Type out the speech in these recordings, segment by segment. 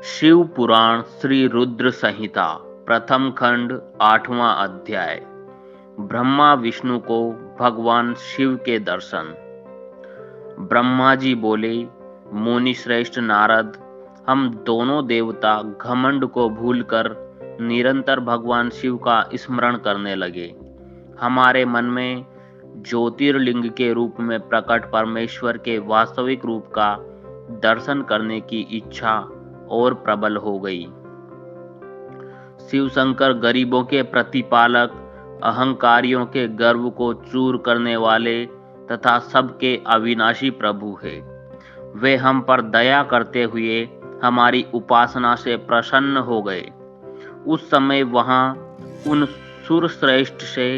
शिव पुराण श्री रुद्र संहिता प्रथम खंड 8वां अध्याय। ब्रह्मा विष्णु को भगवान शिव के दर्शन। ब्रह्मा जी बोले, मुनि श्रेष्ठ नारद, हम दोनों देवता घमंड को भूलकर निरंतर भगवान शिव का स्मरण करने लगे। हमारे मन में ज्योतिर्लिंग के रूप में प्रकट परमेश्वर के वास्तविक रूप का दर्शन करने की इच्छा और प्रबल हो गई। शिव शंकर गरीबों के प्रतिपालक, अहंकारियों के गर्व को चूर करने वाले तथा सबके अविनाशी प्रभु है। वे हम पर दया करते हुए हमारी उपासना से प्रसन्न हो गए। उस समय वहां उन सुर श्रेष्ठ से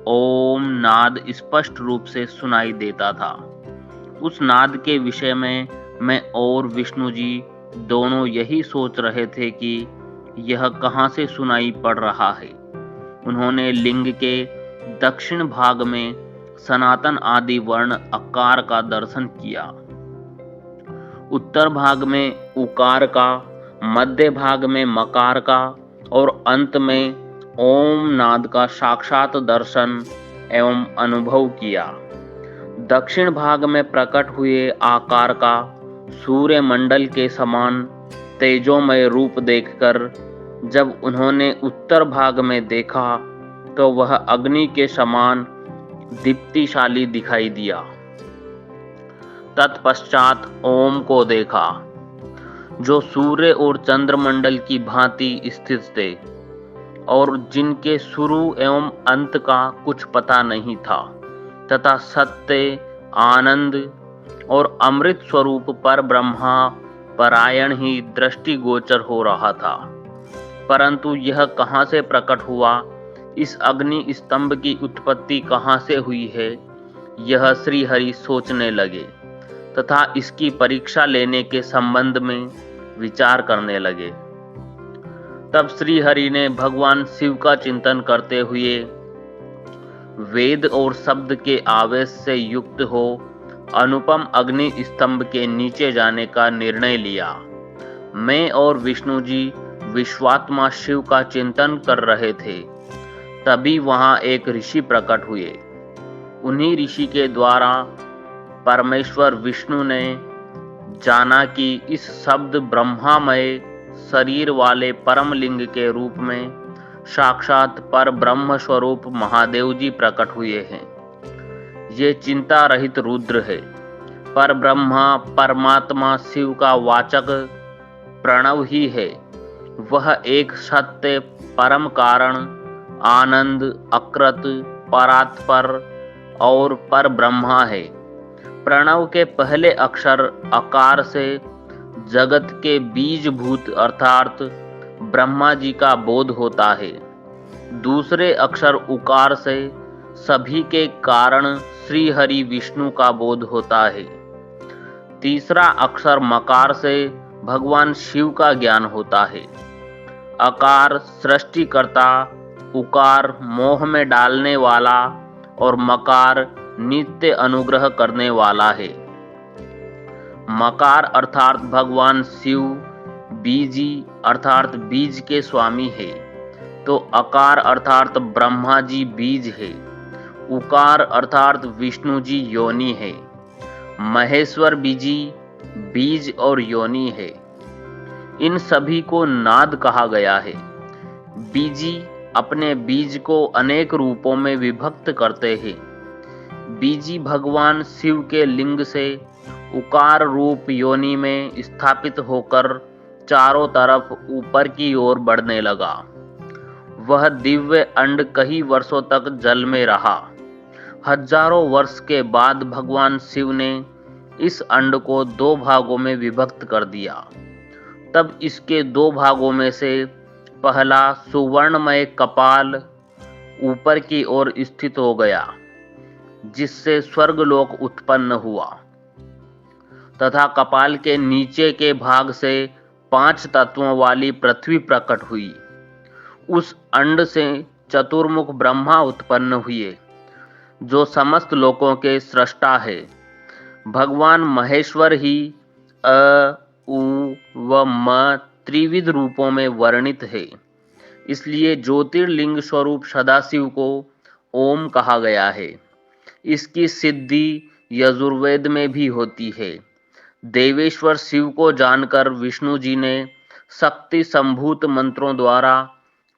ओम नाद स्पष्ट रूप से सुनाई देता था। उस नाद के विषय में मैं और विष्णु जी दोनों यही सोच रहे थे कि यह कहां से सुनाई पड़ रहा है। उन्होंने लिंग के दक्षिण भाग में सनातन आदि वर्ण अकार का दर्शन किया, उत्तर भाग में उकार का, मध्य भाग में मकार का और अंत में ओम नाद का साक्षात दर्शन एवं अनुभव किया। दक्षिण भाग में प्रकट हुए आकार का सूर्य मंडल के समान तेजोमय रूप देखकर जब उन्होंने उत्तर भाग में देखा तो वह अग्नि के समान दीप्तिशाली दिखाई दिया। तत्पश्चात ओम को देखा, जो सूर्य और चंद्रमंडल की भांति स्थित थे और जिनके शुरू एवं अंत का कुछ पता नहीं था, तथा सत्य, आनंद और अमृत स्वरूप पर ब्रह्मा परायण ही दृष्टिगोचर हो रहा था। परंतु यह कहां से प्रकट हुआ, इस अग्नि स्तंभ की उत्पत्ति कहां से हुई है, यह श्री हरि सोचने लगे तथा इसकी परीक्षा लेने के संबंध में विचार करने लगे। तब श्री हरि ने भगवान शिव का चिंतन करते हुए वेद और शब्द के आवेश से युक्त हो अनुपम अग्नि स्तंभ के नीचे जाने का निर्णय लिया। मैं और विष्णु जी विश्वात्मा शिव का चिंतन कर रहे थे। तभी वहां एक ऋषि प्रकट हुए। उन्हीं ऋषि के द्वारा परमेश्वर विष्णु ने जाना कि इस शब्द ब्रह्मामय शरीर वाले परम लिंग के रूप में साक्षात पर ब्रह्म स्वरूप महादेव जी प्रकट हुए हैं। ये चिंता रहित रुद्र है। पर ब्रह्मा परमात्मा शिव का वाचक प्रणव ही है। वह एक सत्य, परम कारण, आनंद, अकृत, परात्पर और पर ब्रह्मा है। प्रणव के पहले अक्षर अकार से जगत के बीजभूत अर्थात ब्रह्मा जी का बोध होता है। दूसरे अक्षर उकार से सभी के कारण श्री हरि विष्णु का बोध होता है। तीसरा अक्षर मकार से भगवान शिव का ज्ञान होता है। अकार सृष्टिकर्ता, उकार मोह में डालने वाला और मकार नित्य अनुग्रह करने वाला है। मकार अर्थात भगवान शिव बीजी अर्थात बीज के स्वामी है, तो अकार अर्थात ब्रह्मा जी बीज है। उकार अर्थात विष्णु जी योनि है। महेश्वर बीजी बीज और योनि है। इन सभी को नाद कहा गया है। बीजी अपने बीज को अनेक रूपों में विभक्त करते हैं। बीजी भगवान शिव के लिंग से उकार रूप योनि में स्थापित होकर चारों तरफ ऊपर की ओर बढ़ने लगा। वह दिव्य अंड कई वर्षों तक जल में रहा। हजारों वर्ष के बाद भगवान शिव ने इस अंड को दो भागों में विभक्त कर दिया। तब इसके दो भागों में से पहला सुवर्णमय कपाल ऊपर की ओर स्थित हो गया, जिससे स्वर्गलोक उत्पन्न हुआ, तथा कपाल के नीचे के भाग से 5 तत्वों वाली पृथ्वी प्रकट हुई। उस अंड से चतुर्मुख ब्रह्मा उत्पन्न हुए, जो समस्त लोकों के सृष्टा है। भगवान महेश्वर ही अ, उ व म त्रिविध रूपों में वर्णित है। इसलिए ज्योतिर्लिंग स्वरूप सदाशिव को ओम कहा गया है। इसकी सिद्धि यजुर्वेद में भी होती है। देवेश्वर शिव को जानकर विष्णु जी ने शक्ति संभूत मंत्रों द्वारा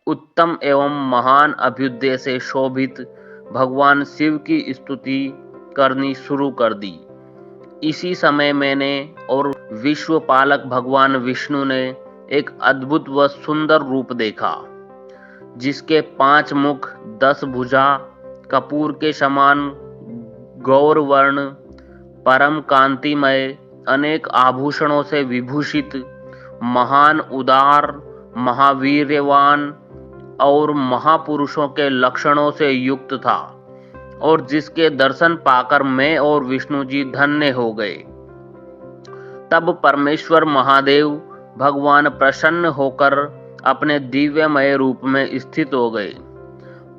उत्तम एवं महान अभ्युदय से शोभित भगवान शिव की स्तुति करनी शुरू कर दी। इसी समय मैंने और विश्वपालक भगवान विष्णु ने एक अद्भुत व सुंदर रूप देखा, जिसके 5 मुख, 10 भुजा, कपूर के समान गौरवर्ण, परम कांतिमय, अनेक आभूषणों से विभूषित, महान, उदार, महावीर्यवान और महापुरुषों के लक्षणों से युक्त था, और जिसके दर्शन पाकर मैं और विष्णु जी धन्य हो गए। तब परमेश्वर महादेव भगवान प्रसन्न होकर अपने दिव्यमय रूप में स्थित हो गए।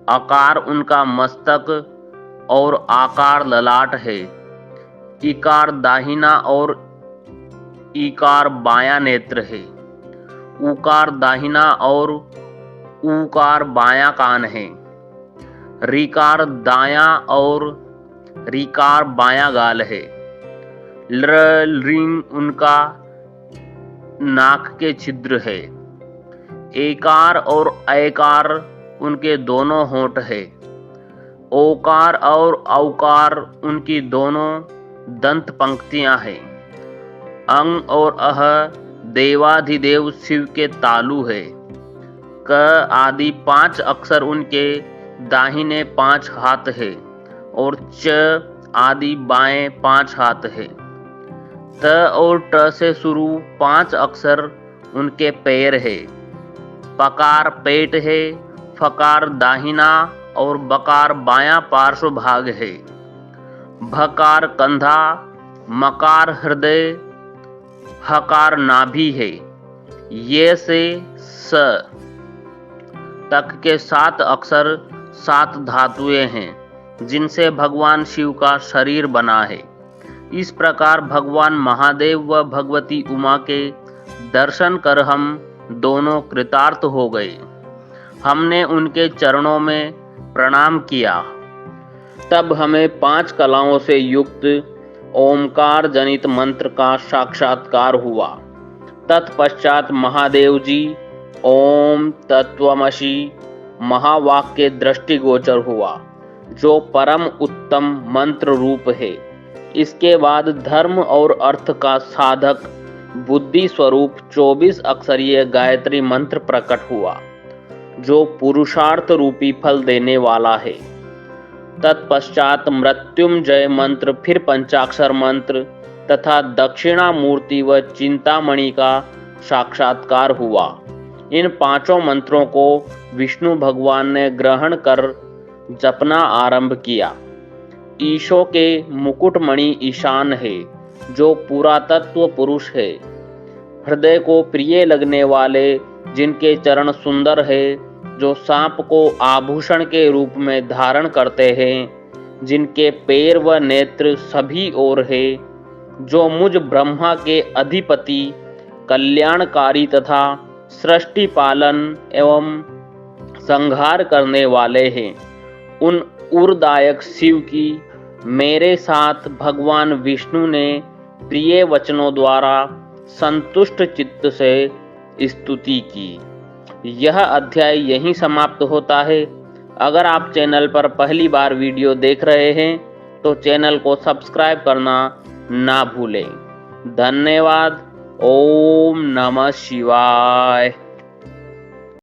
आकार उनका मस्तक और आकार ललाट है। इकार दाहिना और ईकार बायां नेत्र है। उकार दाहिना और ऊकार बायां कान है। ऋकार दायां और ऋकार बायां गाल है। लृंग उनका नाक के छिद्र है। एकार और ऐकार उनके दोनों होंठ है। ओकार और औकार उनकी दोनों दंत पंक्तियां हैं। अंग और अह देवाधिदेव शिव के तालु है। क आदि 5 अक्षर उनके दाहिने 5 हाथ है, और च आदि बाएं 5 हाथ है। त और ट से शुरू 5 अक्षर उनके पैर है। पकार पेट है। फकार दाहिना और बकार बायां पार्श्व भाग है। भकार कंधा, मकार हृदय, हकार नाभि है। ये से स तक के 7 अक्षर 7 धातुएं हैं, जिनसे भगवान शिव का शरीर बना है। इस प्रकार भगवान महादेव व भगवती उमा के दर्शन कर हम दोनों कृतार्थ हो गए। हमने उनके चरणों में प्रणाम किया। तब हमें 5 कलाओं से युक्त ओमकार जनित मंत्र का साक्षात्कार हुआ। तत्पश्चात महादेव जी ओम तत्वमसि महावाक्य दृष्टिगोचर हुआ, जो परम उत्तम मंत्र रूप है। इसके बाद धर्म और अर्थ का साधक बुद्धि स्वरूप 24 अक्षरीय गायत्री मंत्र प्रकट हुआ, जो पुरुषार्थ रूपी फल देने वाला है। तत्पश्चात मृत्युंजय मंत्र, फिर पंचाक्षर मंत्र तथा दक्षिणा मूर्ति व चिंतामणि का साक्षात्कार हुआ। इन 5 मंत्रों को विष्णु भगवान ने ग्रहण कर जपना आरंभ किया। ईशो के मुकुटमणि ईशान है, जो पुरातत्व पुरुष है। हृदय को प्रिय लगने वाले, जिनके चरण सुंदर है, जो सांप को आभूषण के रूप में धारण करते हैं, जिनके पैर व नेत्र सभी ओर है, जो मुझ ब्रह्मा के अधिपति, कल्याणकारी तथा सृष्टि पालन एवं संहार करने वाले हैं। उन उरदायक शिव की मेरे साथ भगवान विष्णु ने प्रिय वचनों द्वारा संतुष्ट चित्त से स्तुति की। यह अध्याय यहीं समाप्त होता है। अगर आप चैनल पर पहली बार वीडियो देख रहे हैं तो चैनल को सब्सक्राइब करना ना भूलें। धन्यवाद। ओम नमः शिवाय।